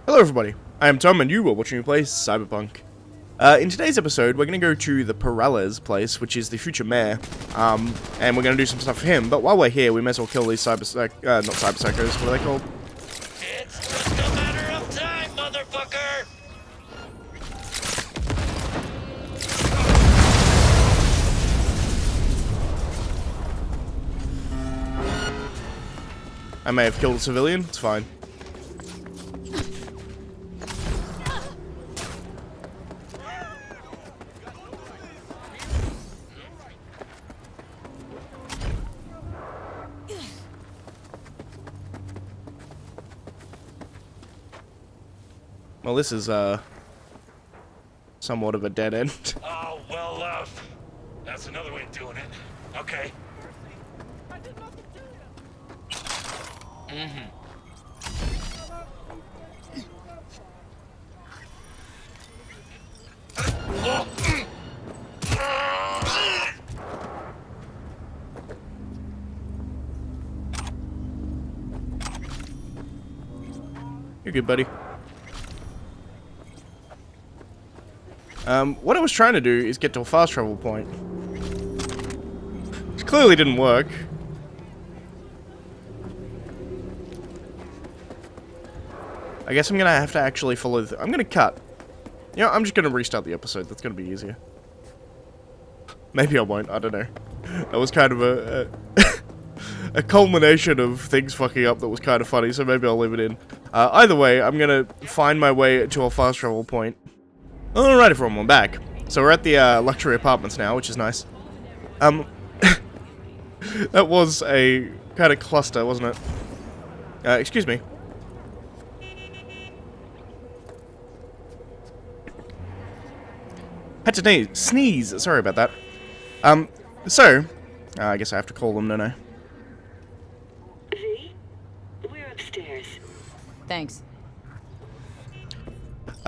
Hello everybody, I am Tom and you are watching me play Cyberpunk. In today's episode, we're going to go to the Perales place, which is the future mayor, and we're going to do some stuff for him, but while we're here, we may as well kill these not cyber psychos, what are they called? It's just a matter of time, motherfucker! I may have killed a civilian, it's fine. Well, this is, somewhat of a dead end. Oh, well, that's another way of doing it. Okay. You're good, buddy. What I was trying to do is get to a fast travel point. Which clearly didn't work. I guess I'm gonna have to actually follow I'm gonna cut. You know, I'm just gonna restart the episode, that's gonna be easier. Maybe I won't, I don't know. That was kind of a culmination of things fucking up that was kind of funny, so maybe I'll leave it in. Either way, I'm gonna find my way to a fast travel point. Alright everyone, we're back. So we're at the luxury apartments now, which is nice. That was a kind of cluster, wasn't it? Excuse me. Had to sneeze, sorry about that. I guess I have to call them, don't I? V, we're upstairs. Thanks.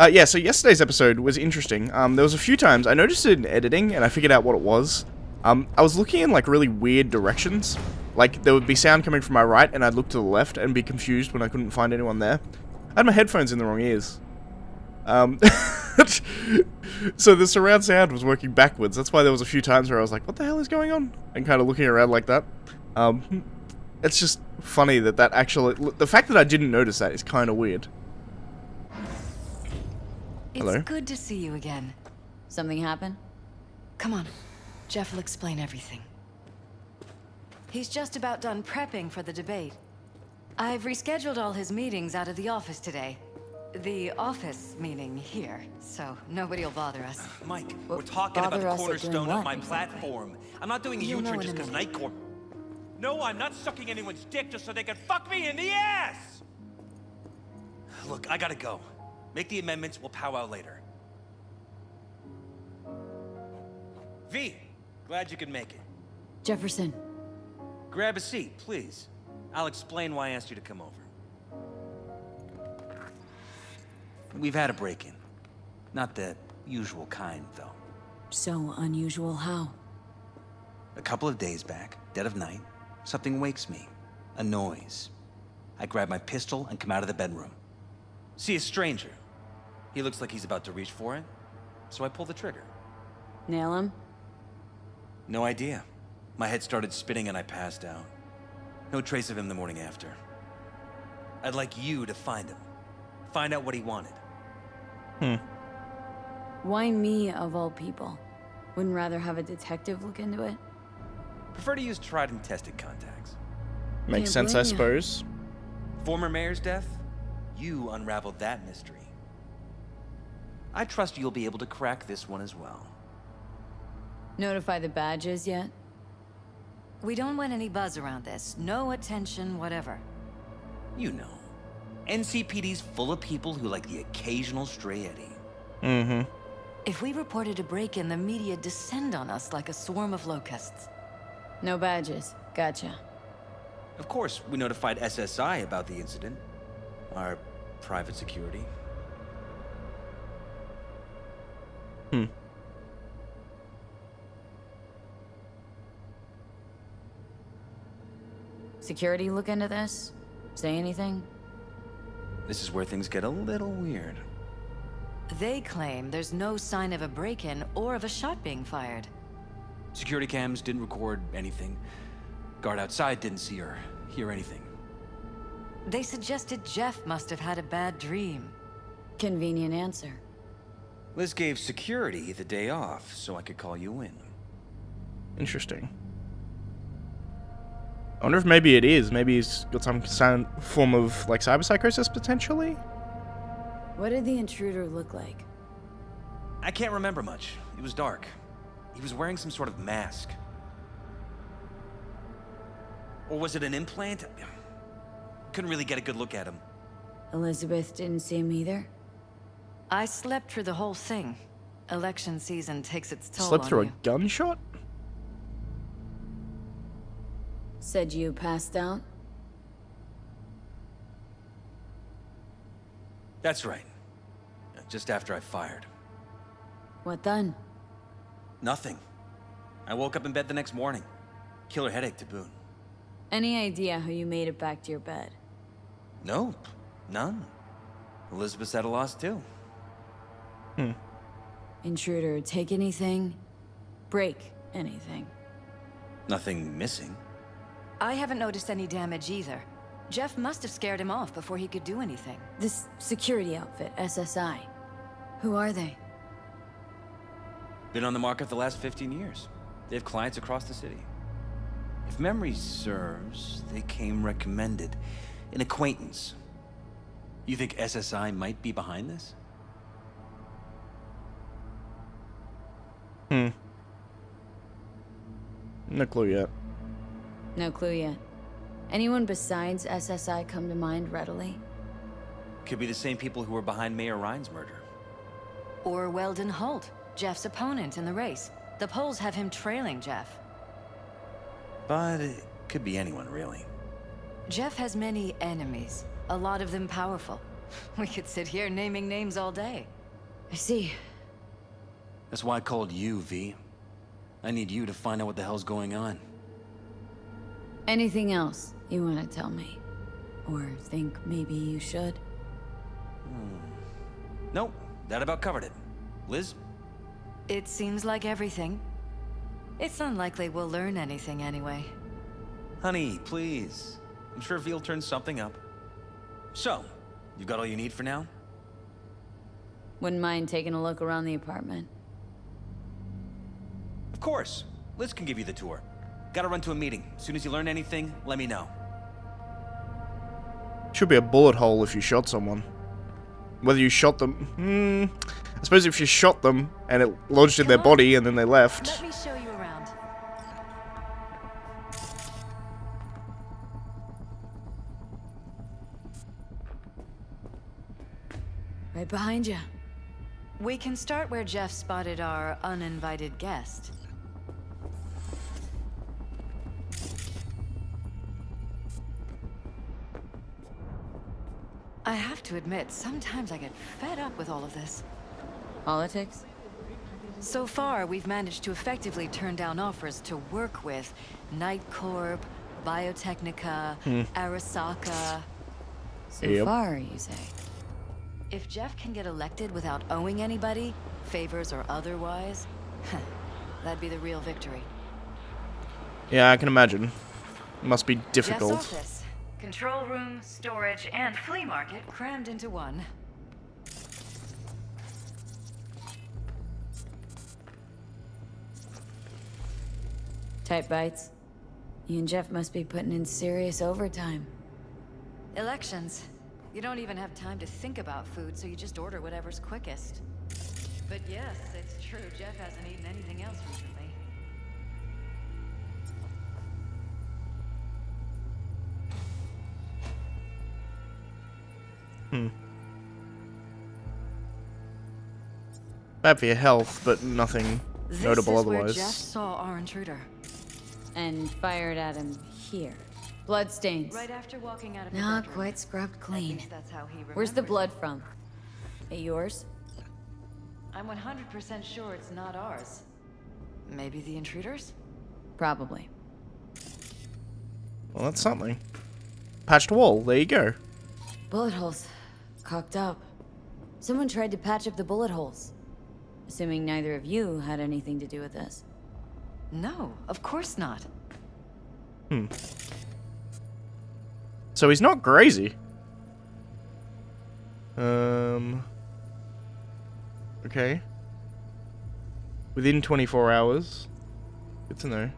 Yeah, so yesterday's episode was interesting. There was a few times, I noticed it in editing, and I figured out what it was. I was looking in, like, really weird directions. Like, there would be sound coming from my right, and I'd look to the left and be confused when I couldn't find anyone there. I had my headphones in the wrong ears. So the surround sound was working backwards. That's why there was a few times where I was like, what the hell is going on? And kind of looking around like that. It's just funny that actually... The fact that I didn't notice that is kind of weird. Hello? It's good to see you again. Something happened? Come on. Jeff will explain everything. He's just about done prepping for the debate. I've rescheduled all his meetings out of the office today. The office meaning here, so nobody will bother us. Mike, we're talking about bother the us at doing cornerstone of what, my exactly? platform. I'm not doing a You'll know U-turn in just a because minute. Nightcore... No, I'm not sucking anyone's dick just so they can fuck me in the ass! Look, I gotta go. Make the amendments, we'll powwow later. V, glad you could make it. Jefferson. Grab a seat, please. I'll explain why I asked you to come over. We've had a break-in. Not the usual kind, though. So unusual how? A couple of days back, dead of night, something wakes me. A noise. I grab my pistol and come out of the bedroom. See a stranger. He looks like he's about to reach for it, so I pull the trigger. Nail him? No idea. My head started spinning and I passed out. No trace of him the morning after. I'd like you to find him. Find out what he wanted. Why me, of all people? Wouldn't rather have a detective look into it? Prefer to use tried and tested contacts. Makes Can't sense, I blame ya. suppose. Former mayor's death? You unraveled that mystery. I trust you'll be able to crack this one as well. Notify the badges yet? We don't want any buzz around this. No attention, whatever. You know. NCPD's full of people who like the occasional stray eddy. Mm-hmm. If we reported a break-in, the media descend on us like a swarm of locusts. No badges. Gotcha. Of course, we notified SSI about the incident. Our private security. Security look into this? Say anything? This is where things get a little weird. They claim there's no sign of a break-in or of a shot being fired. Security cams didn't record anything. Guard outside didn't see or hear anything. They suggested Jeff must have had a bad dream. Convenient answer. Liz gave security the day off so I could call you in. Interesting. I wonder if maybe it is. Maybe he's got some form of, like, cyberpsychosis, potentially? What did the intruder look like? I can't remember much. It was dark. He was wearing some sort of mask. Or was it an implant? Couldn't really get a good look at him. Elizabeth didn't see him either? I slept through the whole thing. Election season takes its toll Slept on through you. a gunshot? Said you passed out? That's right. Just after I fired. What then? Nothing. I woke up in bed the next morning. Killer headache to boot. Any idea how you made it back to your bed? Nope. None. Elizabeth's at a loss too. Intruder take anything? Break anything? Nothing missing. I haven't noticed any damage either. Jeff must have scared him off before he could do anything. This security outfit, SSI. Who are they? Been on the market the last 15 years. They have clients across the city. If memory serves, they came recommended. An acquaintance. You think SSI might be behind this? No clue yet. No clue yet. Anyone besides SSI come to mind readily? Could be the same people who were behind Mayor Ryan's murder. Or Weldon Holt, Jeff's opponent in the race. The polls have him trailing Jeff. But it could be anyone, really. Jeff has many enemies, a lot of them powerful. We could sit here naming names all day. I see. That's why I called you, V. I need you to find out what the hell's going on. Anything else you want to tell me? Or think maybe you should? Nope, that about covered it. Liz? It seems like everything. It's unlikely we'll learn anything anyway. Honey, please. I'm sure V'll turn something up. So, you got all you need for now? Wouldn't mind taking a look around the apartment. Of course. Liz can give you the tour. Gotta run to a meeting. As soon as you learn anything, let me know. Should be a bullet hole if you shot someone. Whether you shot them... I suppose if you shot them and it lodged in their body and then they left. Let me show you around. Right behind you. We can start where Jeff spotted our uninvited guest. I have to admit, sometimes I get fed up with all of this. Politics? So far, we've managed to effectively turn down offers to work with Night Corp, Biotechnica, Arasaka. So Yep. far, you say? If Jeff can get elected without owing anybody, favors or otherwise, that'd be the real victory. Yeah, I can imagine. Must be Jeff's difficult. office, control room, storage, and flea market crammed into one. Tight bites. You and Jeff must be putting in serious overtime. Elections. You don't even have time to think about food, so you just order whatever's quickest. But yes, it's true, Jeff hasn't eaten anything else recently. Bad for your health, but nothing notable This is otherwise. where Jeff saw our intruder. And fired at him here. Bloodstains. Right after walking out of the Not bedroom. quite scrubbed At clean. least that's how he Where's the remembers blood it. from? It yours? I'm 100% sure it's not ours. Maybe the intruders? Probably. Well, that's something. Patched wall. There you go. Bullet holes. cocked up. Someone tried to patch up the bullet holes. Assuming neither of you had anything to do with this. No, of course not. So he's not crazy. Okay. Within 24 hours. Good to know.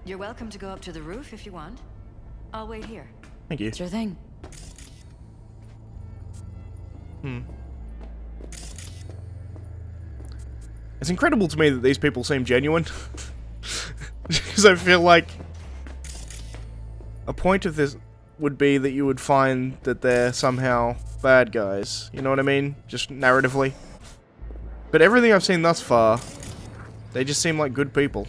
You're welcome to go up to the roof if you want. I'll wait here. Thank you. Sure thing. It's incredible to me that these people seem genuine. Because I feel like a point of this would be that you would find that they're somehow bad guys. You know what I mean? Just narratively. But everything I've seen thus far, they just seem like good people.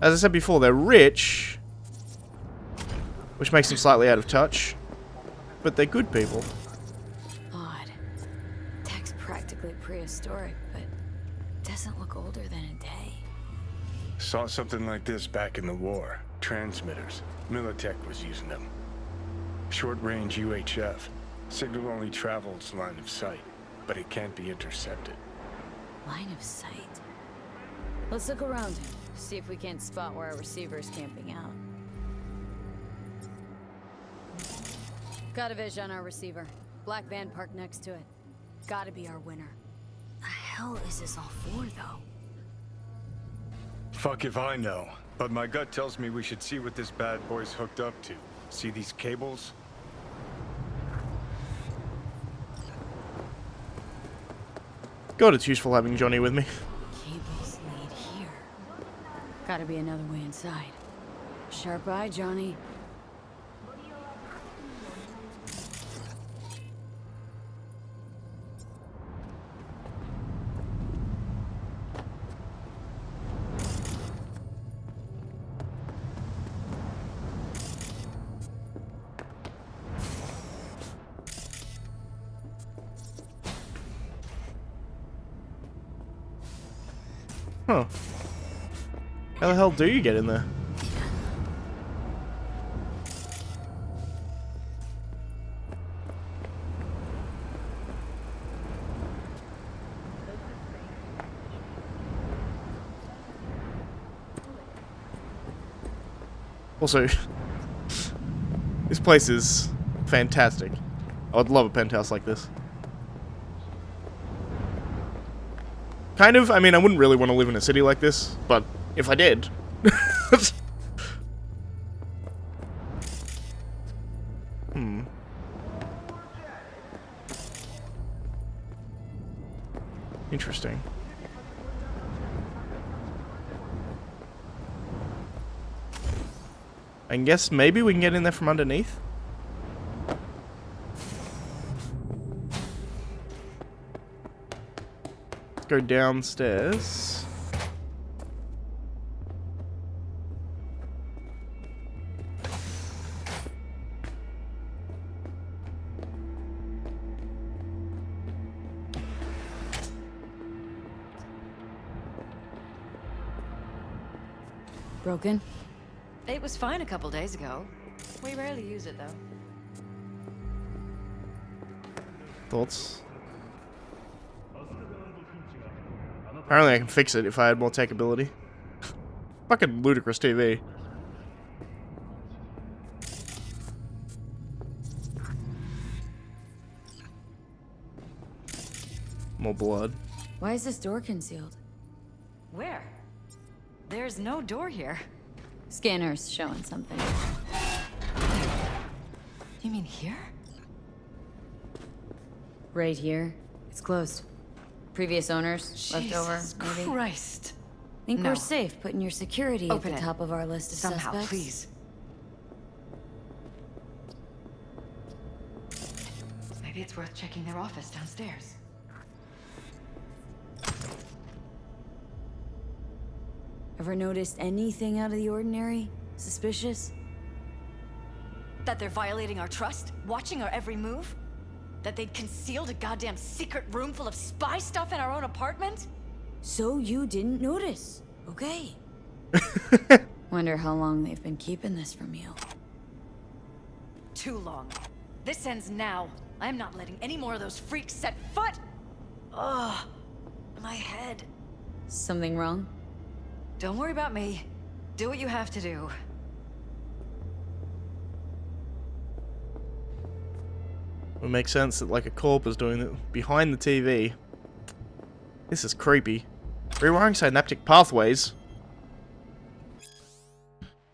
As I said before, they're rich, which makes them slightly out of touch, but they're good people. Odd. Tech's practically prehistoric, but doesn't look older than a day. Saw something like this back in the war. Transmitters. Militech was using them. Short-range UHF. Signal only travels line of sight, but it can't be intercepted. Line of sight. Let's look around. See if we can't spot where our receiver's camping out. Got a vision on our receiver. Black van parked next to it. Gotta be our winner. The hell is this all for, though? Fuck if I know, but my gut tells me we should see what this bad boy's hooked up to. See these cables? God, it's useful having Johnny with me. Cables lead here. Gotta be another way inside. Sharp eye, Johnny. Huh. How the hell do you get in there? Also, this place is fantastic. I would love a penthouse like this. Kind of, I mean, I wouldn't really want to live in a city like this, but if I did... Interesting. I guess maybe we can get in there from underneath? Let's go downstairs. Broken? It was fine a couple days ago. We rarely use it, though. Thoughts? Apparently I can fix it if I had more tech ability. Fucking ludicrous TV. More blood. Why is this door concealed? Where? There's no door here. Scanner's showing something. You mean here? Right here. It's closed. Previous owners left over, Jesus maybe. Christ. Think No. we're safe putting your security Open at it. the top of our list of Somehow, suspects? please. Maybe it's worth checking their office downstairs. Ever noticed anything out of the ordinary? Suspicious? That they're violating our trust? Watching our every move? That they'd concealed a goddamn secret room full of spy stuff in our own apartment? So you didn't notice. Okay. Wonder how long they've been keeping this from you. Too long. This ends now. I am not letting any more of those freaks set foot! Ugh. My head. Something wrong? Don't worry about me. Do what you have to do. It makes sense that like a corp is doing it behind the TV. This is creepy. Rewiring synaptic pathways.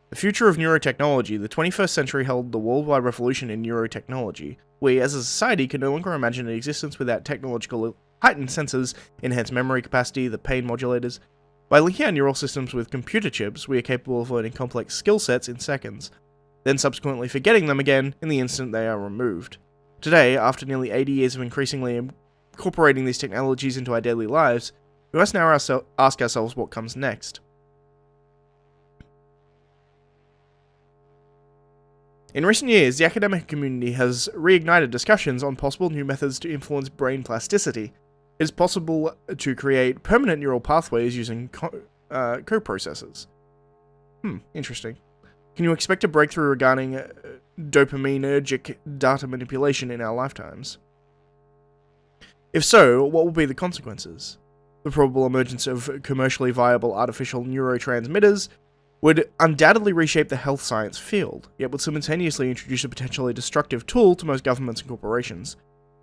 The future of neurotechnology. The 21st century held the worldwide revolution in neurotechnology. We, as a society, can no longer imagine an existence without technological heightened sensors, enhanced memory capacity, the pain modulators. By linking our neural systems with computer chips, we are capable of learning complex skill sets in seconds, then subsequently forgetting them again in the instant they are removed. Today, after nearly 80 years of increasingly incorporating these technologies into our daily lives, we must now ask ourselves what comes next. In recent years, the academic community has reignited discussions on possible new methods to influence brain plasticity. It is possible to create permanent neural pathways using coprocessors. Interesting. Can you expect a breakthrough regarding dopaminergic data manipulation in our lifetimes? If so, what will be the consequences? The probable emergence of commercially viable artificial neurotransmitters would undoubtedly reshape the health science field, yet would simultaneously introduce a potentially destructive tool to most governments and corporations.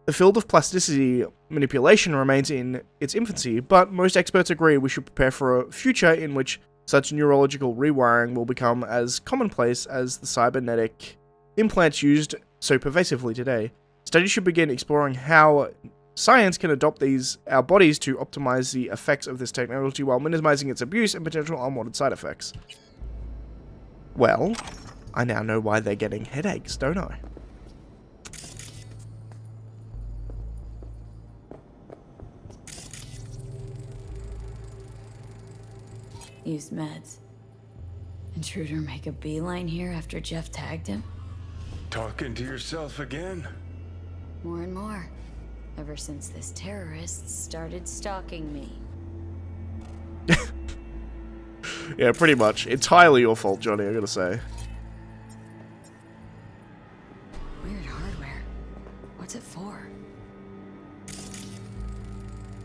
The field of plasticity manipulation remains in its infancy, but most experts agree we should prepare for a future in which such neurological rewiring will become as commonplace as the cybernetic implants used so pervasively today. Studies should begin exploring how science can adopt our bodies to optimize the effects of this technology while minimizing its abuse and potential unwanted side effects. Well, I now know why they're getting headaches, don't I? Use meds. Intruder make a beeline here after Jeff tagged him? Talking to yourself again? More and more. Ever since this terrorist started stalking me. Yeah, pretty much. Entirely your fault, Johnny, I gotta say. Weird hardware. What's it for?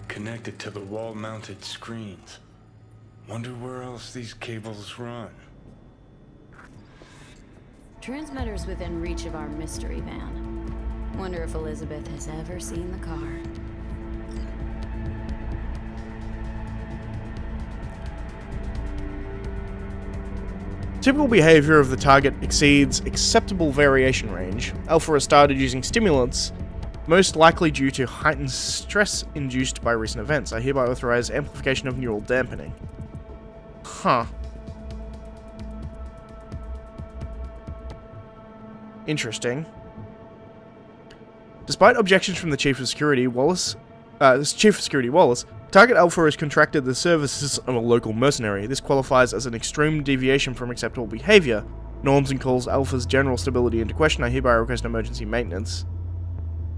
Connected to the wall-mounted screens. Wonder where else these cables run. Transmitters within reach of our mystery van. Wonder if Elizabeth has ever seen the car. Typical behavior of the target exceeds acceptable variation range. Alpha has started using stimulants, most likely due to heightened stress induced by recent events. I hereby authorize amplification of neural dampening. Huh. Interesting. Despite objections from the Chief of Security Wallace, Target Alpha has contracted the services of a local mercenary. This qualifies as an extreme deviation from acceptable behavior. Norms and calls Alpha's general stability into question. I hereby request emergency maintenance.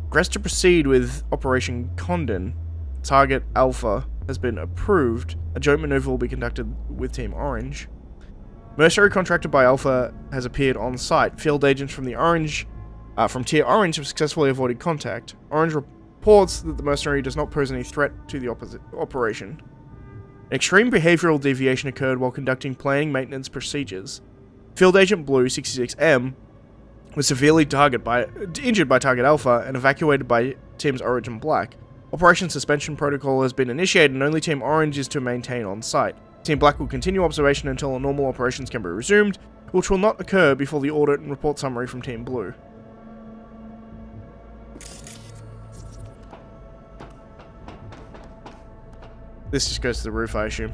Request to proceed with Operation Condon. Target Alpha has been approved. A joint maneuver will be conducted with Team Orange. Mercenary contracted by Alpha has appeared on site. Field agents from from Tier Orange have successfully avoided contact. Orange reports that the mercenary does not pose any threat to the operation. An extreme behavioral deviation occurred while conducting planning maintenance procedures. Field Agent Blue 66M was severely injured by Target Alpha and evacuated by Teams Orange and Black. Operation suspension protocol has been initiated and only Team Orange is to maintain on site. Team Black will continue observation until normal operations can be resumed, which will not occur before the audit and report summary from Team Blue. This just goes to the roof, I assume.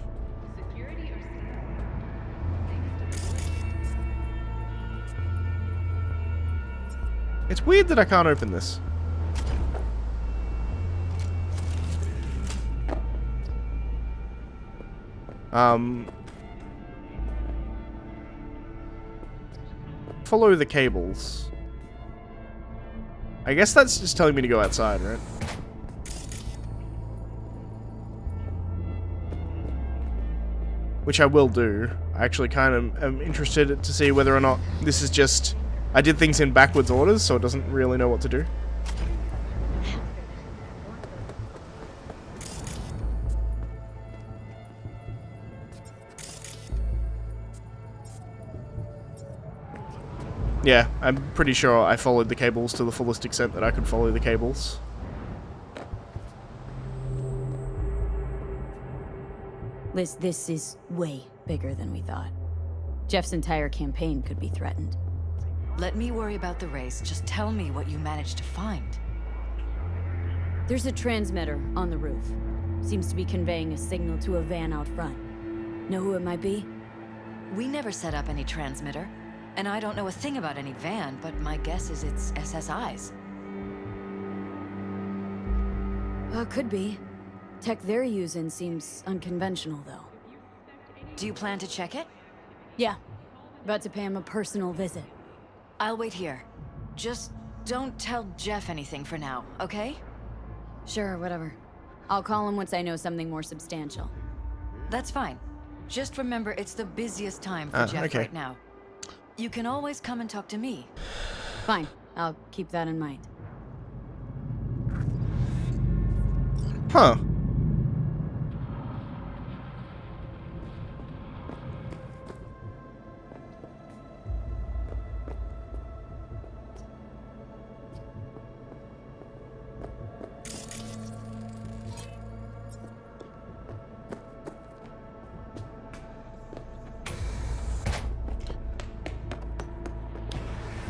It's weird that I can't open this. follow the cables. I guess that's just telling me to go outside, right? Which I will do. I actually kind of am interested to see whether or not this is just... I did things in backwards orders, so it doesn't really know what to do. Yeah, I'm pretty sure I followed the cables to the fullest extent that I could follow the cables. Liz, this is way bigger than we thought. Jeff's entire campaign could be threatened. Let me worry about the race. Just tell me what you managed to find. There's a transmitter on the roof. Seems to be conveying a signal to a van out front. Know who it might be? We never set up any transmitter. And I don't know a thing about any van, but my guess is it's SSI's. Could be. Tech they're using seems unconventional, though. Do you plan to check it? Yeah. About to pay him a personal visit. I'll wait here. Just don't tell Jeff anything for now, okay? Sure, whatever. I'll call him once I know something more substantial. That's fine. Just remember it's the busiest time for Jeff okay. right now. You can always come and talk to me. Fine. I'll keep that in mind. Huh.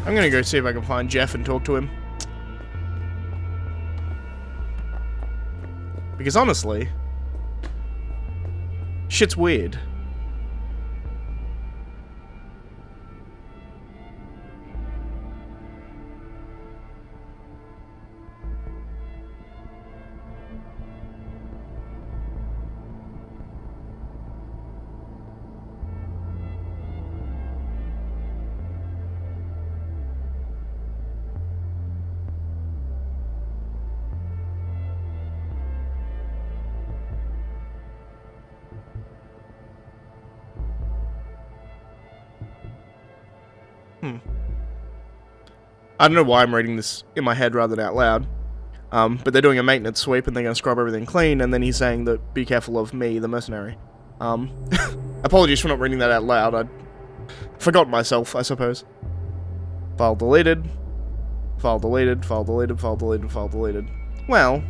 I'm gonna go see if I can find Jeff and talk to him. Because honestly, shit's weird. I don't know why I'm reading this in my head rather than out loud. But they're doing a maintenance sweep and they're going to scrub everything clean, and then he's saying that be careful of me, the mercenary. Apologies for not reading that out loud. I forgot myself, I suppose. File deleted. File deleted, file deleted, file deleted, file deleted. Well,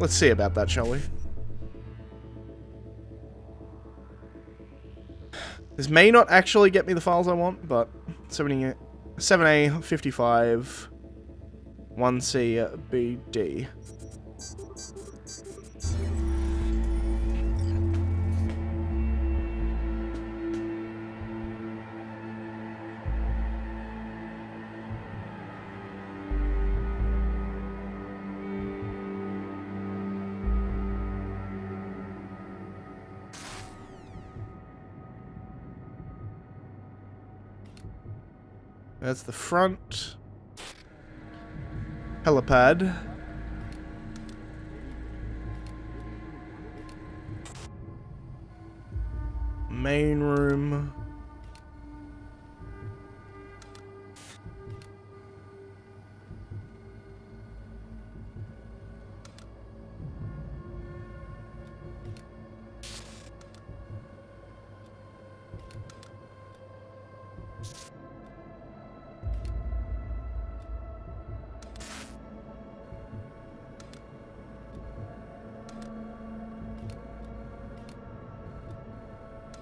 let's see about that, shall we? This may not actually get me the files I want, but 7A, 55, 1C, BD. That's the front. Helipad. Main room.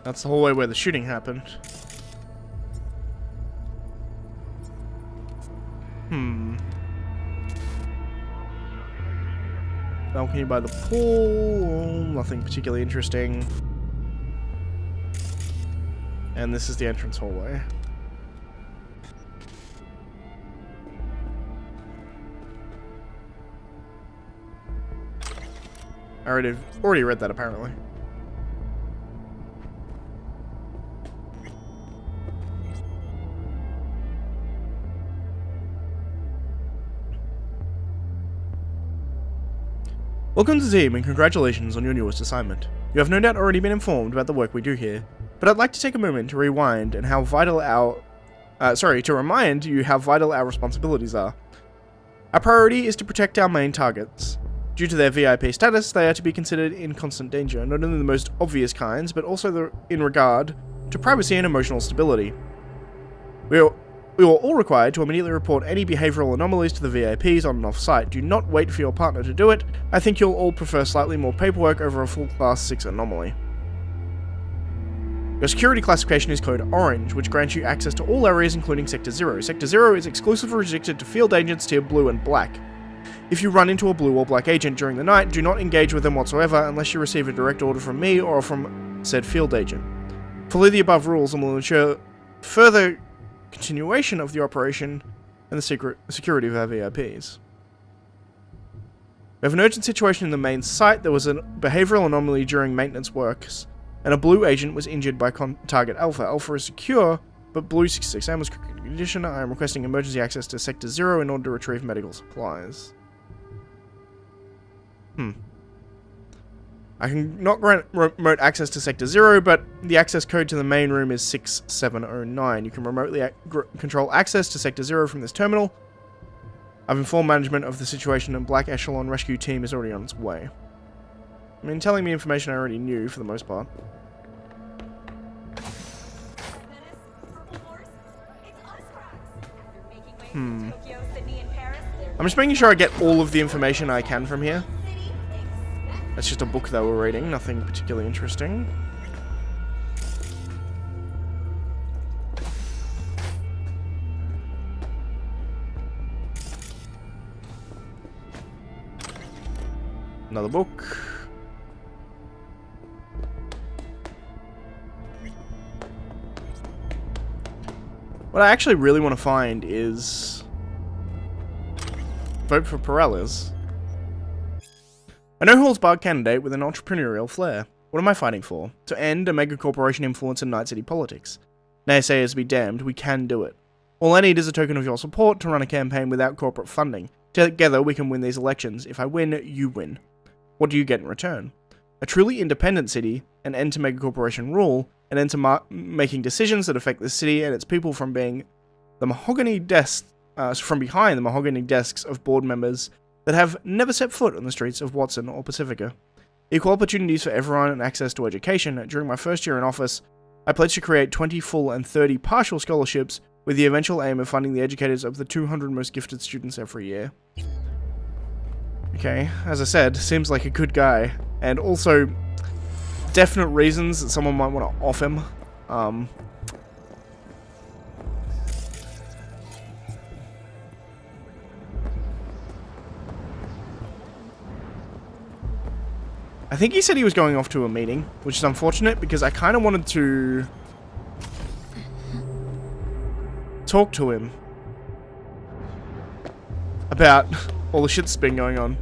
That's the hallway where the shooting happened. Balcony by the pool. Nothing particularly interesting. And this is the entrance hallway. I already read that apparently. Welcome to the team and congratulations on your newest assignment. You have no doubt already been informed about the work we do here, but I'd like to take a moment to rewind and how vital to remind you how vital our responsibilities are. Our priority is to protect our main targets. Due to their VIP status, they are to be considered in constant danger, not only the most obvious kinds, but also in regard to privacy and emotional stability. We are all required to immediately report any behavioral anomalies to the VIPs on and off site. Do not wait for your partner to do it. I think you'll all prefer slightly more paperwork over a full Class 6 anomaly. Your security classification is code Orange, which grants you access to all areas including Sector 0. Sector 0 is exclusively restricted to field agents tier Blue and Black. If you run into a Blue or Black agent during the night, do not engage with them whatsoever unless you receive a direct order from me or from said field agent. Follow the above rules and will ensure further continuation of the operation and the security of our VIPs. We have an urgent situation in the main site. There was a behavioral anomaly during maintenance works, and a Blue agent was injured by target Alpha. Alpha is secure, but Blue 66M was critical condition. I am requesting emergency access to Sector 0 in order to retrieve medical supplies. I can not grant remote access to Sector 0, but the access code to the main room is 6709. You can remotely control access to Sector 0 from this terminal. I've informed management of the situation and Black Echelon rescue team is already on its way. I mean, telling me information I already knew for the most part. I'm just making sure I get all of the information I can from here. That's just a book that we're reading, nothing particularly interesting. Another book. What I actually really want to find is vote for Perales. A no-holds barred candidate with an entrepreneurial flair. What am I fighting for? To end a mega corporation influence in Night City politics. Naysayers be damned, we can do it. All I need is a token of your support to run a campaign without corporate funding. Together we can win these elections. If I win, you win. What do you get in return? A truly independent city, an end to mega corporation rule, an end to making decisions that affect the city and its people from being the mahogany desks, from behind the mahogany desks of board members that have never set foot on the streets of Watson or Pacifica. Equal opportunities for everyone and access to education. During my first year in office, I pledged to create 20 full and 30 partial scholarships with the eventual aim of funding the educators of the 200 most gifted students every year. Okay, as I said, seems like a good guy, and also definite reasons that someone might want to off him. I think he said he was going off to a meeting, which is unfortunate because I kind of wanted to talk to him about all the shit that's been going on.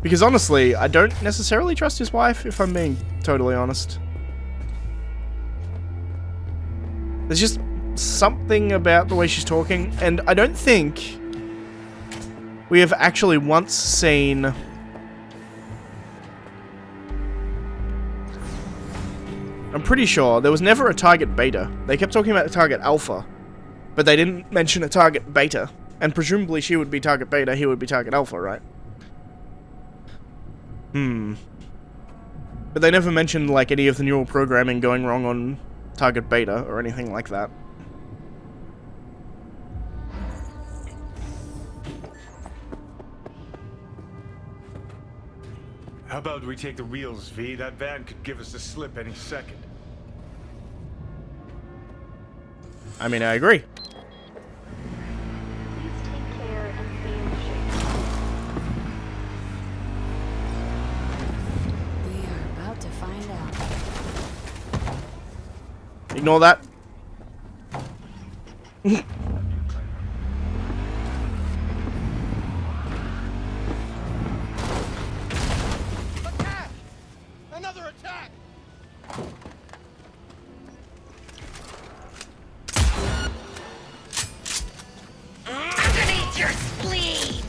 Because honestly, I don't necessarily trust his wife, if I'm being totally honest. There's just something about the way she's talking, and I don't think we have actually once seen I'm pretty sure there was never a target beta. They kept talking about a target alpha, but they didn't mention a target beta. And presumably she would be target beta, he would be target alpha, right? But they never mentioned like any of the neural programming going wrong on target beta or anything like that. How about we take the wheels, V? That van could give us the slip any second. I mean, I agree. Please take care and stay in shape. We are about to find out. Ignore that. Another attack! Underneath your spleen!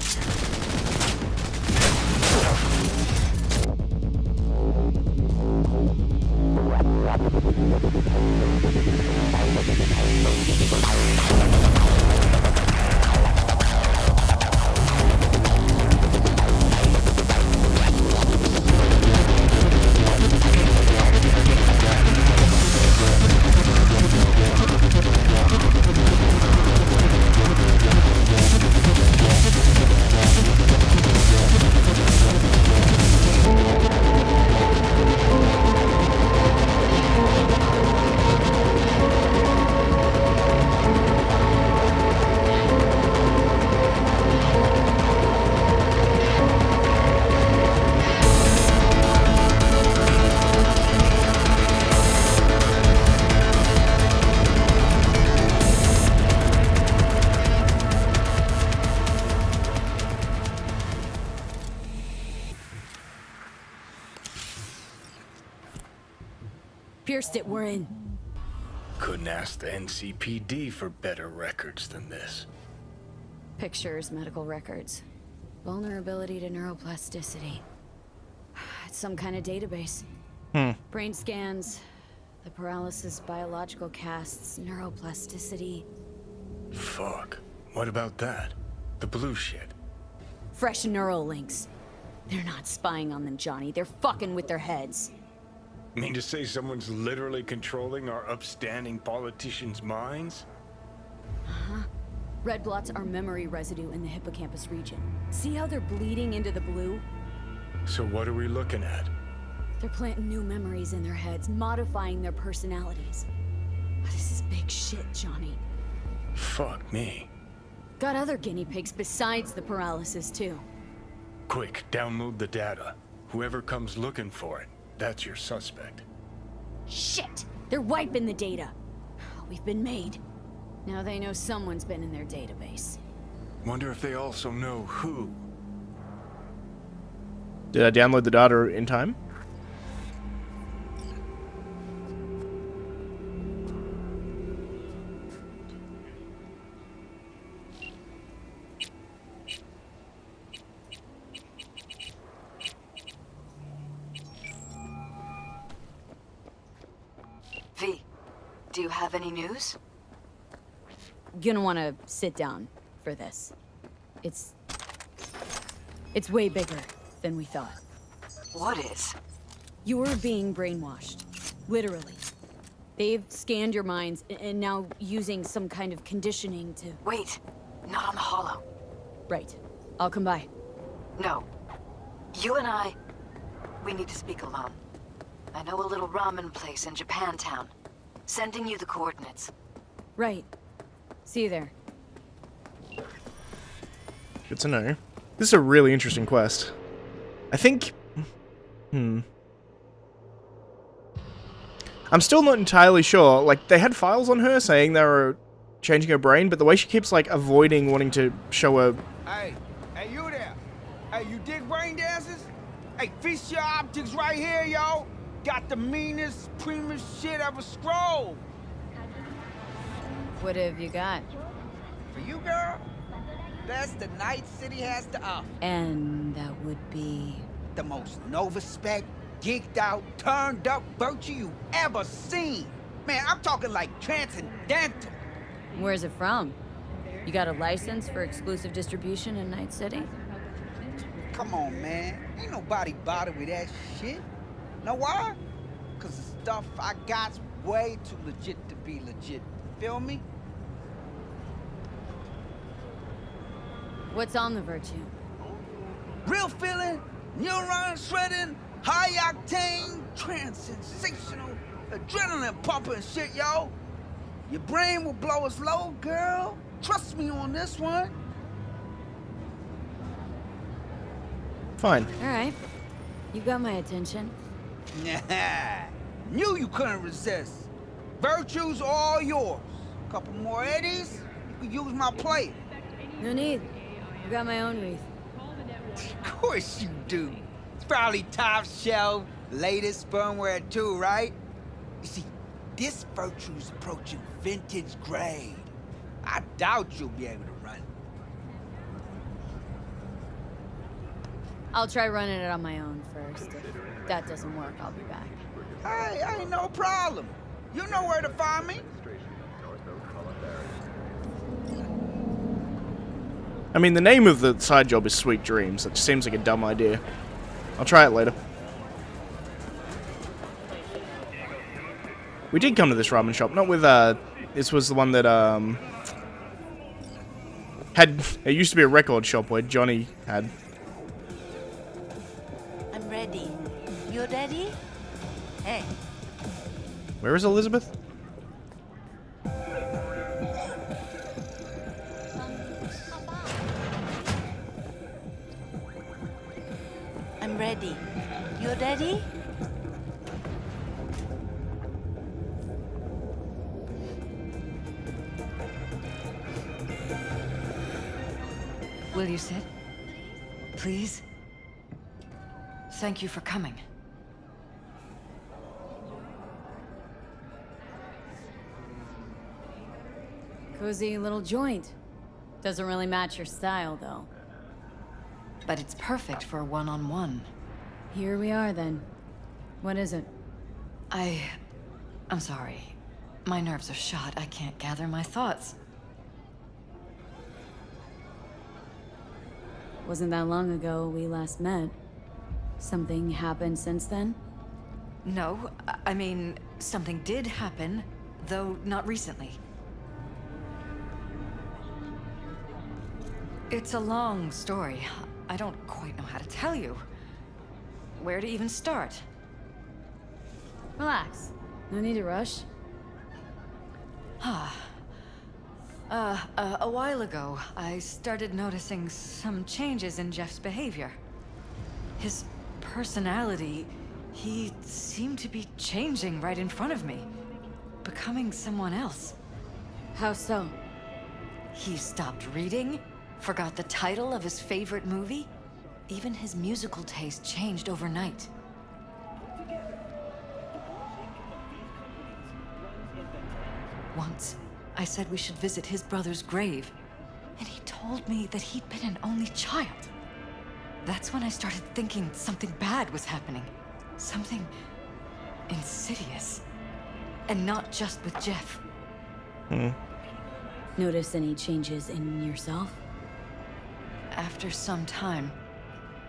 Pierced it, we're in. Couldn't ask the NCPD for better records than this. Pictures, medical records. Vulnerability to neuroplasticity. It's some kind of database. Brain scans, the paralysis, biological casts, neuroplasticity. Fuck. What about that? The blue shit. Fresh neural links. They're not spying on them, Johnny. They're fucking with their heads. Mean to say someone's literally controlling our upstanding politicians' minds? Red blots are memory residue in the hippocampus region. See how they're bleeding into the blue? So what are we looking at? They're planting new memories in their heads, modifying their personalities. This is big shit, Johnny. Fuck me. Got other guinea pigs besides the paralysis, too. Quick, download the data. Whoever comes looking for it, that's your suspect. Shit! They're wiping the data. We've been made. Now they know someone's been in their database. Wonder if they also know who. Did I download the data in time? V, do you have any news? Gonna wanna sit down for this. It's way bigger than we thought. What is? You're being brainwashed. Literally. They've scanned your minds and now using some kind of conditioning to... Wait, not on the holo. Right. I'll come by. No. You and we need to speak alone. I know a little ramen place in Japantown. Sending you the coordinates. Right. See you there. Good to know. This is a really interesting quest. I think... I'm still not entirely sure. Like, they had files on her saying they were changing her brain, but the way she keeps, like, avoiding wanting to show her... Hey, you there? Hey, you dig brain dances? Hey, feast your optics right here, yo. Got the meanest, primest shit ever scrolled. What have you got? For you, girl, best the Night City has to offer. And that would be... The most Nova-spec, geeked out, turned up virtue you ever seen. Man, I'm talking like transcendental. Where's it from? You got a license for exclusive distribution in Night City? Come on, man. Ain't nobody bothered with that shit. Know why? Cause the stuff I got's way too legit to be legit. Feel me? What's on the virtue? Real feeling, neuron shredding, high octane, trans-sensational, adrenaline pumping shit, yo. Your brain will blow its load, girl. Trust me on this one. Fine. Alright. You got my attention. Nah, knew you couldn't resist. Virtue's all yours. Couple more eddies, you can use my plate. No need. I got my own wreath. Of course you do. It's probably top shelf, latest firmware too, right? You see, this Virtue's approaching vintage grade. I doubt you'll be able to run. I'll try running it on my own first. If that doesn't work, I'll be back. Hey, ain't no problem. You know where to find me. I mean, the name of the side job is Sweet Dreams. It seems like a dumb idea. I'll try it later. We did come to this ramen shop, not with, this was the one that, it used to be a record shop where Johnny had. I'm ready. You ready? Hey. Where is Elizabeth? I'm ready. You ready? Will you sit? Please? Thank you for coming. Cozy little joint. Doesn't really match your style, though. But it's perfect for a one-on-one. Here we are, then. What is it? I'm sorry. My nerves are shot. I can't gather my thoughts. Wasn't that long ago we last met. Something happened since then? No, I mean, something did happen, though not recently. It's a long story. I don't quite know how to tell you. Where to even start? Relax. No need to rush. A while ago, I started noticing some changes in Jeff's behavior. His personality, he seemed to be changing right in front of me, becoming someone else. How so? He stopped reading, forgot the title of his favorite movie. Even his musical taste changed overnight. Once, I said we should visit his brother's grave, and he told me that he'd been an only child. That's when I started thinking something bad was happening. Something insidious. And not just with Jeff. Notice any changes in yourself? After some time,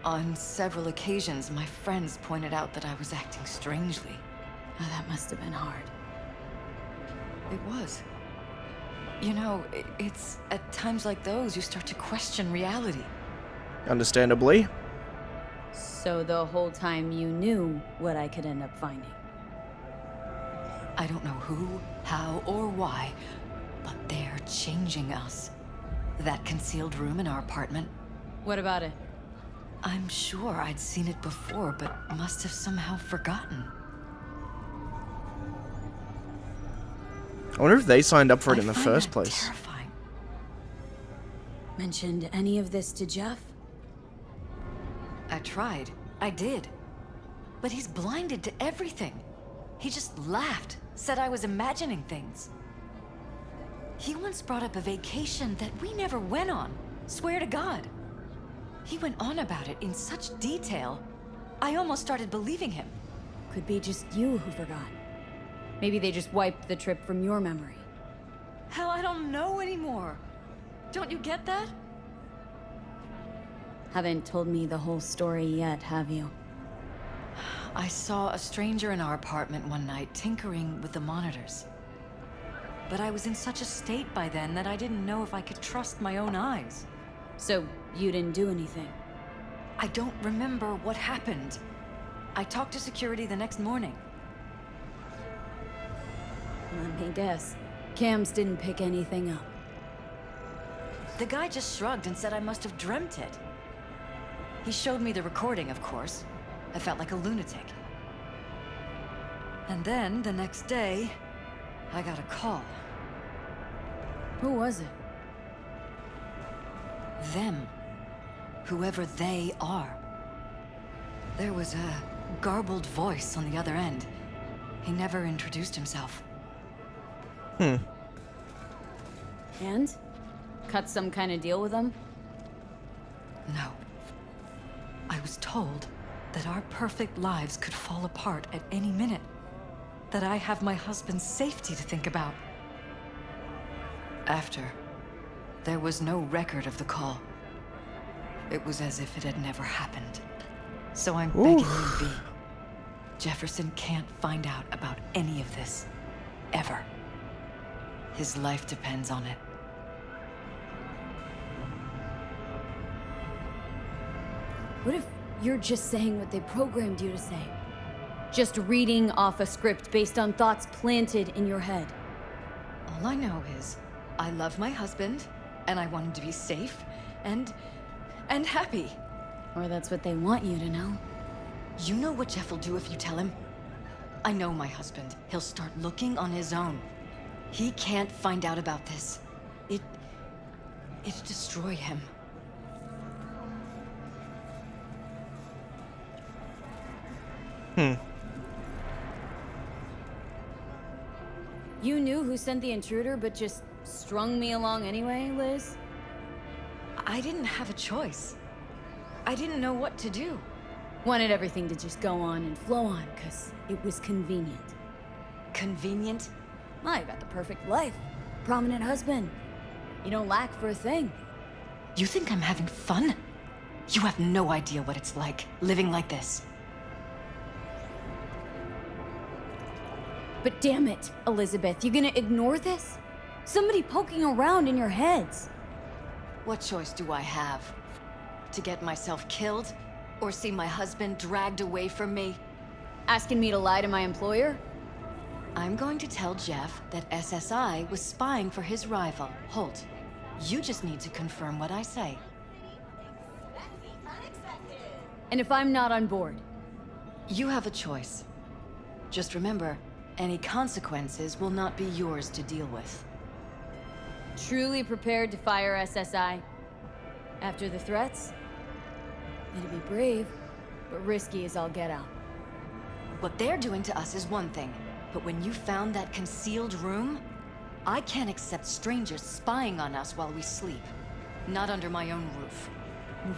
on several occasions, my friends pointed out that I was acting strangely. Oh, that must have been hard. It was. You know, it's at times like those you start to question reality. Understandably. So the whole time you knew what I could end up finding? I don't know who, how, or why, but they're changing us. That concealed room in our apartment, What about it? I'm sure I'd seen it before, but must have somehow forgotten. I wonder if they signed up for it I in the find first that place. Terrifying. Mentioned any of this to Jeff? I tried. I did. But he's blinded to everything. He just laughed, said I was imagining things. He once brought up a vacation that we never went on. Swear to God. He went on about it in such detail, I almost started believing him. Could be just you who forgot. Maybe they just wiped the trip from your memory. Hell, I don't know anymore. Don't you get that? Haven't told me the whole story yet, have you? I saw a stranger in our apartment one night tinkering with the monitors. But I was in such a state by then that I didn't know if I could trust my own eyes. So, you didn't do anything? I don't remember what happened. I talked to security the next morning. Let me guess. Cams didn't pick anything up. The guy just shrugged and said I must have dreamt it. He showed me the recording, of course. I felt like a lunatic. And then, the next day, I got a call. Who was it? Them. Whoever they are. There was a garbled voice on the other end. He never introduced himself. And? Cut some kind of deal with them? No. I was told that our perfect lives could fall apart at any minute. that I have my husband's safety to think about. After, there was no record of the call. It was as if it had never happened. So I'm begging you, V. Jefferson can't find out about any of this. Ever. His life depends on it. What if you're just saying what they programmed you to say? Just reading off a script based on thoughts planted in your head. All I know is, I love my husband, and I want him to be safe, and happy. Or that's what they want you to know. You know what Jeff will do if you tell him? I know my husband. He'll start looking on his own. He can't find out about this. It'd destroy him. You knew who sent the intruder, but just strung me along anyway, Liz? I didn't have a choice. I didn't know what to do. Wanted everything to just go on and flow on, because it was convenient. Convenient? Well, I got the perfect life. Prominent husband. You don't lack for a thing. You think I'm having fun? You have no idea what it's like, living like this. But damn it, Elizabeth, you gonna ignore this? Somebody poking around in your heads. What choice do I have? To get myself killed? Or see my husband dragged away from me? Asking me to lie to my employer? I'm going to tell Jeff that SSI was spying for his rival, Holt. You just need to confirm what I say. And if I'm not on board? You have a choice. Just remember, any consequences will not be yours to deal with. Truly prepared to fire SSI? After the threats? It'd be brave, but risky as all get out. What they're doing to us is one thing, but when you found that concealed room, I can't accept strangers spying on us while we sleep. Not under my own roof.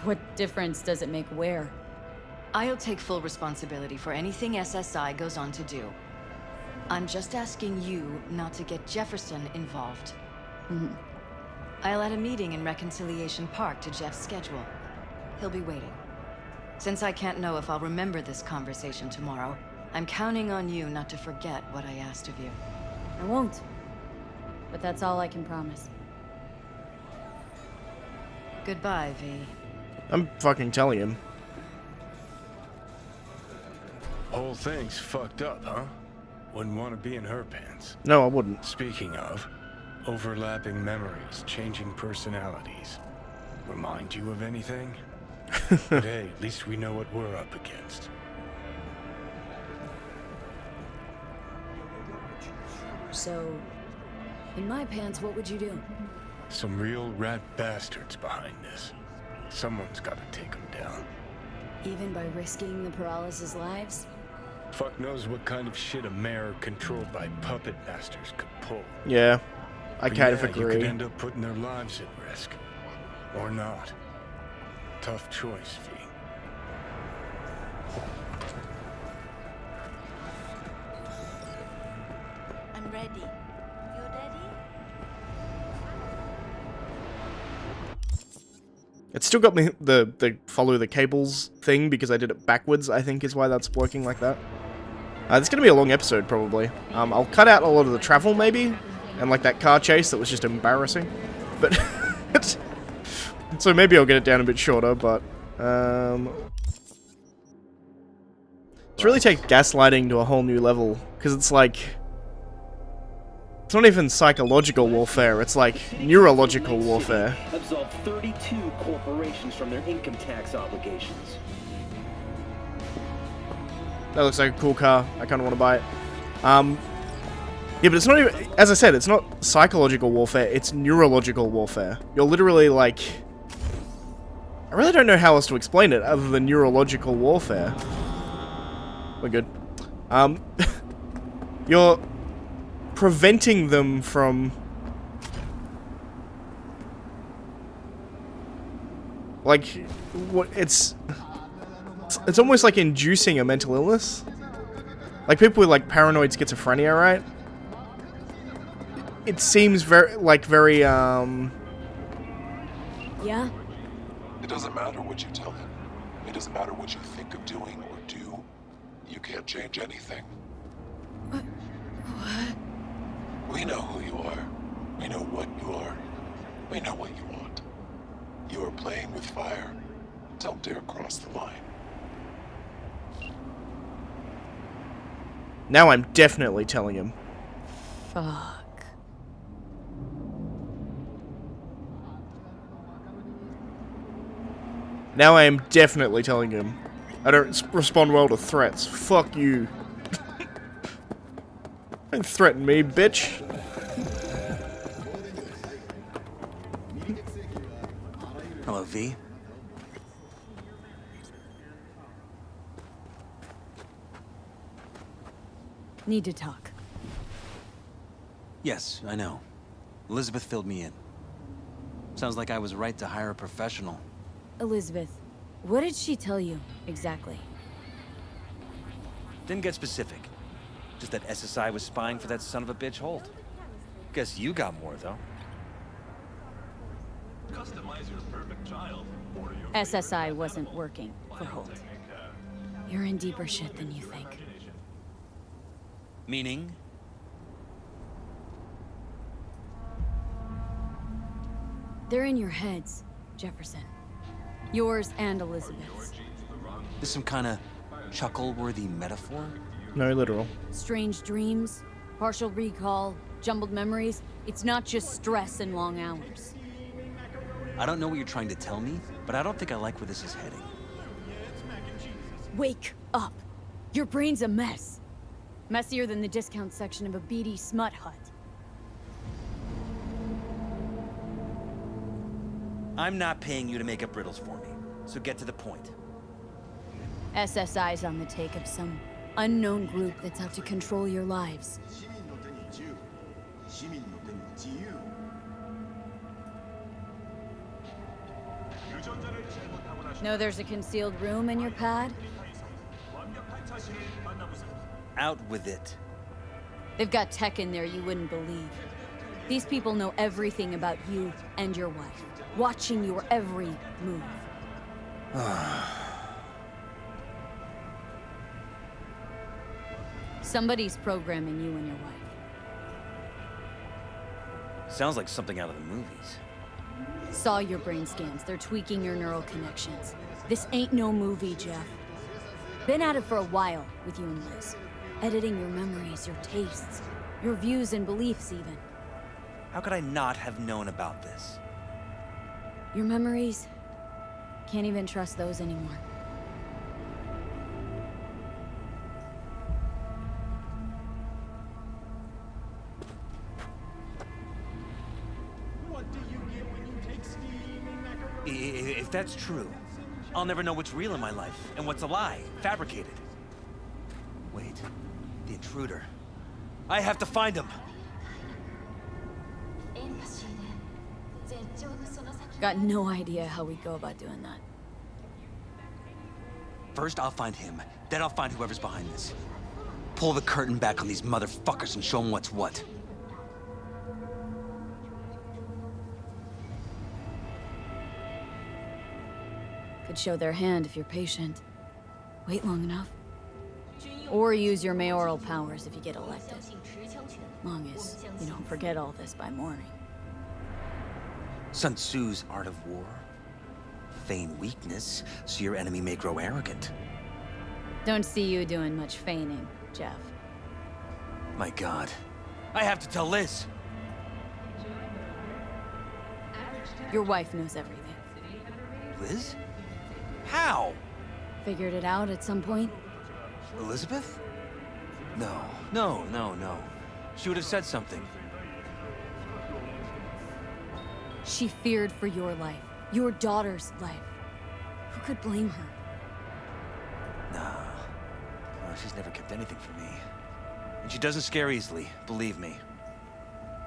What difference does it make where? I'll take full responsibility for anything SSI goes on to do. I'm just asking you not to get Jefferson involved. I'll add a meeting in Reconciliation Park to Jeff's schedule. He'll be waiting. Since I can't know if I'll remember this conversation tomorrow, I'm counting on you not to forget what I asked of you. I won't. But that's all I can promise. Goodbye, V. I'm fucking telling him. Whole thing's fucked up, huh? Wouldn't want to be in her pants. No, I wouldn't. Speaking of, overlapping memories, changing personalities. Remind you of anything? But hey, at least we know what we're up against. So, in my pants, what would you do? Some real rat bastards behind this. Someone's got to take them down. Even by risking the paralysis' lives? Fuck knows what kind of shit a mayor controlled by puppet masters could pull. Yeah, I But kind of yeah, you could agree. end up putting their lives at risk. Or not. Tough choice, V. I'm ready. You ready? It's still got me the follow the cables thing because I did it backwards, I think is why that's working like that. It's gonna be a long episode probably. I'll cut out a lot of the travel maybe, and like that car chase that was just embarrassing. But so maybe I'll get it down a bit shorter, but it's really take gaslighting to a whole new level, because it's like it's not even psychological warfare, it's like neurological warfare. Absolved 32 corporations from their income tax obligations. That looks like a cool car. I kind of want to buy it. Yeah, but it's not even, as I said, it's not psychological warfare, it's neurological warfare. You're literally like, I really don't know how else to explain it other than neurological warfare. We're good. You're preventing them from, like, what it's almost like inducing a mental illness. Like, people with, like, paranoid schizophrenia, right? It seems very, Yeah? It doesn't matter what you tell him. It doesn't matter what you think of doing or do. You can't change anything. What? We know who you are. We know what you are. We know what you want. You are playing with fire. Don't dare cross the line. Now I'm definitely telling him. Fuck. Now I am definitely telling him. I don't respond well to threats. Fuck you. Don't threaten me, bitch. Hello, V. Need to talk. Yes, I know. Elizabeth filled me in. Sounds like I was right to hire a professional. Elizabeth, what did she tell you, exactly? Didn't get specific. Just that SSI was spying for that son of a bitch Holt. Guess you got more, though. SSI wasn't working for Holt. You're in deeper shit than you think. Meaning? They're in your heads, Jefferson. Yours and Elizabeth's. This some kind of chuckle-worthy metaphor? No, literal. Strange dreams, partial recall, jumbled memories. It's not just stress and long hours. I don't know what you're trying to tell me, but I don't think I like where this is heading. Wake up! Your brain's a mess. Messier than the discount section of a beady smut hut. I'm not paying you to make up riddles for me, so get to the point. SSI's on the take of some unknown group that's out to control your lives. Know there's a concealed room in your pad? Out with it. They've got tech in there you wouldn't believe. These people know everything about you and your wife, watching your every move. Somebody's programming you and your wife. Sounds like something out of the movies. Saw your brain scans. They're tweaking your neural connections. This ain't no movie, Jeff. Been at it for a while with you and Liz. Editing your memories, your tastes, your views and beliefs even. How could I not have known about this? Your memories? Can't even trust those anymore. If that's true, I'll never know what's real in my life and what's a lie, fabricated. Wait, the intruder. I have to find him. Got no idea how we go about doing that. First, I'll find him. Then I'll find whoever's behind this. Pull the curtain back on these motherfuckers and show them what's what. Could show their hand if you're patient. Wait long enough. Or use your mayoral powers if you get elected. Long as you don't forget all this by morning. Sun Tzu's art of war. Feign weakness, so your enemy may grow arrogant. Don't see you doing much feigning, Jeff. My God. I have to tell Liz. Your wife knows everything. Liz? How? Figured it out at some point? Elizabeth? No. She would have said something. She feared for your life. Your daughter's life. Who could blame her? No, she's never kept anything from me. And she doesn't scare easily, believe me.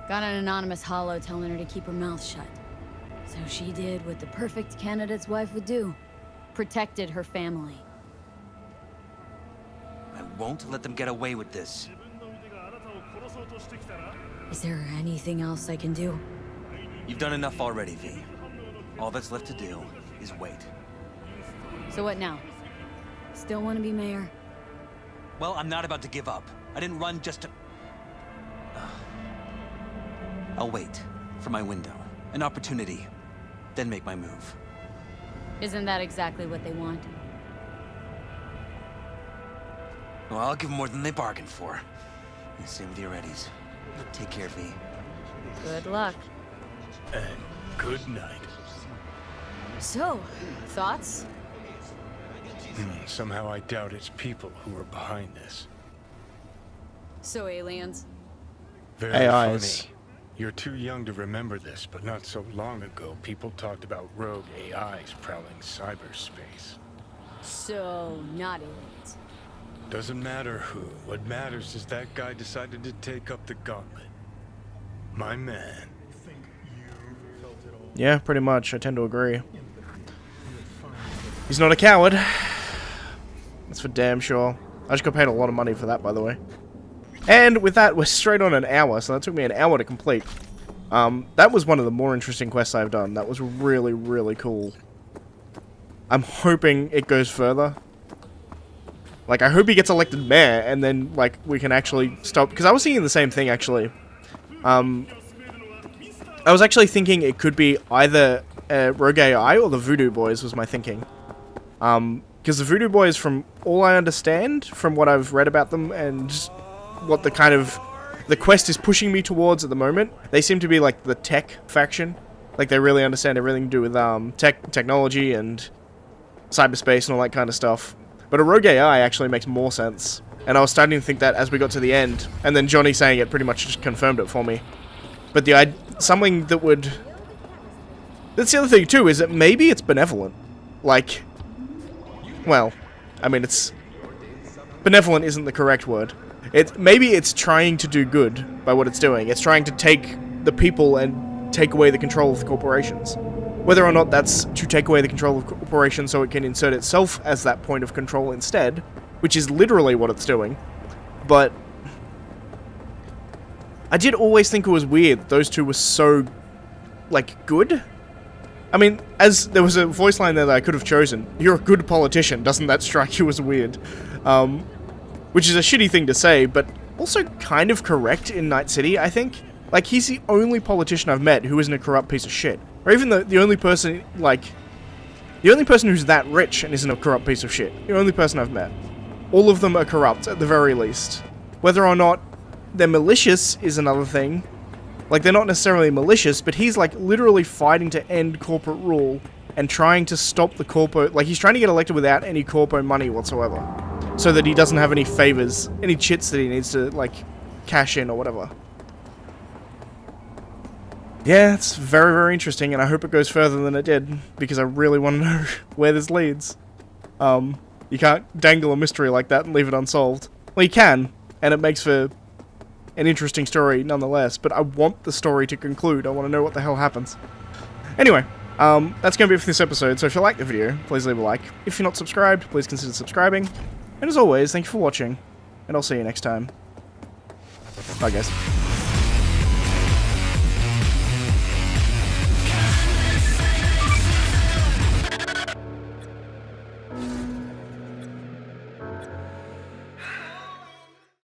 Got an anonymous holo telling her to keep her mouth shut. So she did what the perfect candidate's wife would do. Protected her family. My won't let them get away with this. Is there anything else I can do? You've done enough already, V. All that's left to do is wait. So what now? Still want to be mayor? Well, I'm not about to give up. I didn't run just to... I'll wait for my window, an opportunity, then make my move. Isn't that exactly what they want? Well, I'll give them more than they bargained for. And same with your Eddies. Take care, V. Good luck. And good night. So, thoughts? Somehow I doubt it's people who are behind this. So aliens? Very AIs. funny. You're too young to remember this, but not so long ago, people talked about rogue AIs prowling cyberspace. So, not aliens. Doesn't matter who. What matters is that guy decided to take up the gauntlet. My man. Yeah, pretty much. I tend to agree. He's not a coward. That's for damn sure. I just got paid a lot of money for that, by the way. And with that, we're straight on an hour, so that took me an hour to complete. That was one of the more interesting quests I've done. That was really, really cool. I'm hoping it goes further. Like, I hope he gets elected mayor, and then, like, we can actually stop... Because I was thinking the same thing, actually. I was actually thinking it could be either Rogue AI or the Voodoo Boys, was my thinking. Because the Voodoo Boys, from all I understand, from what I've read about them, and what the kind of... the quest is pushing me towards at the moment, they seem to be, like, the tech faction. Like, they really understand everything to do with, technology and cyberspace and all that kind of stuff. But a Rogue AI actually makes more sense. And I was starting to think that as we got to the end, and then Johnny saying it pretty much just confirmed it for me. But something that would... That's the other thing too, is that maybe it's benevolent. Like, well, I mean, it's... Benevolent isn't the correct word. Maybe it's trying to do good by what it's doing. It's trying to take the people and take away the control of the corporations. Whether or not that's to take away the control of corporations so it can insert itself as that point of control instead, which is literally what it's doing. But I did always think it was weird those two were so, like, good. I mean, as there was a voice line there that I could have chosen. You're a good politician, doesn't that strike you as weird? Which is a shitty thing to say, but also kind of correct in Night City, I think. Like, he's the only politician I've met who isn't a corrupt piece of shit. Or even the only person, like... The only person who's that rich and isn't a corrupt piece of shit. The only person I've met. All of them are corrupt, at the very least. Whether or not they're malicious is another thing. Like, they're not necessarily malicious, but he's, like, literally fighting to end corporate rule and trying to stop the corpo... Like, he's trying to get elected without any corpo money whatsoever. So that he doesn't have any favors, any chits that he needs to, like, cash in or whatever. Yeah, it's very, very interesting, and I hope it goes further than it did, because I really want to know where this leads. You can't dangle a mystery like that and leave it unsolved. Well, you can, and it makes for an interesting story nonetheless, but I want the story to conclude. I want to know what the hell happens. Anyway, that's going to be it for this episode, so if you like the video, please leave a like. If you're not subscribed, please consider subscribing. And as always, thank you for watching, and I'll see you next time. Bye, guys.